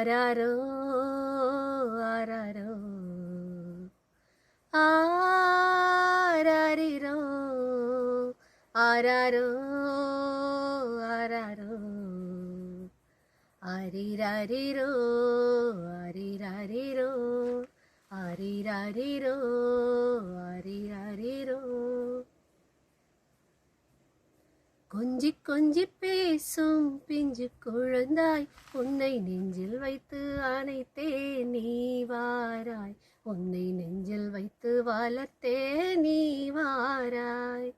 ஆராரோ ஆராரோ ஆராரிரோ ஆராரோ ஆராரோ ஆரிராரிரோ ஆரிராரிரோ ஆரிராரிரோ ஆரிராரிரோ கொஞ்சி கொஞ்சி பேசும் பிஞ்சு குழந்தாய் உன்னை நெஞ்சில் வைத்து அணைத்தே நீ வாராய் உன்னை நெஞ்சில் வைத்து வளர்த்தே நீ வாராய்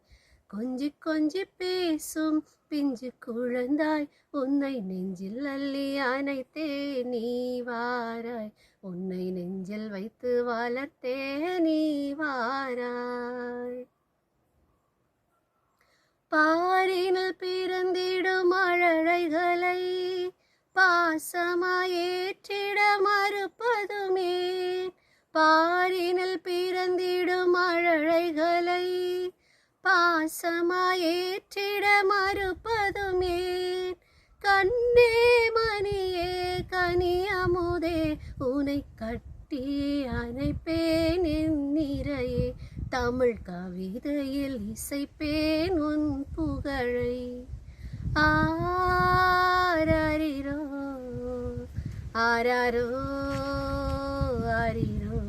கொஞ்சி கொஞ்சி பேசும் பிஞ்சு குழந்தாய் உன்னை நெஞ்சில் அள்ளி அணைத்தே நீ வாராய் உன்னை நெஞ்சில் வைத்து வளர்த்தே நீ வாராய் பாரினில் பிறந்திடும் அழகைகளை பாசமாயேற்றிட மறுப்பதுமே பாரினில் பிறந்திடும் அழகைகளை பாசமாயேற்றிட மறுப்பதுமே கண்ணே மணியே கனியமுதே உனை கட்டி அணைப்பேன் என் நிறையே தமிழ் கவிதையில் இசைப்பேன் உன் புகழை ஆராரிரோ ஆராரோ ஆரிரோ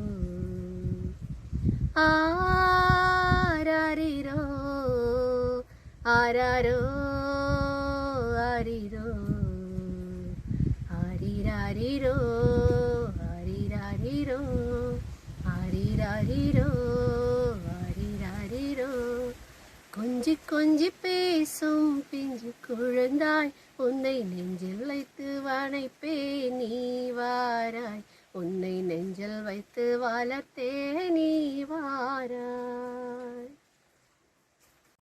ஆராரிரோ ஆராரோ ஆரிரோ ஆரிராரிரோ ஆரிராரிரோ ஆரிராரிரோ கொஞ்சி கொஞ்சி பேசும் பிஞ்சு குழந்தாய் உன்னை நெஞ்சில் வைத்து வணைப்பே நீ வாராய் உன்னை நெஞ்சில் வைத்து வளர்த்தே நீ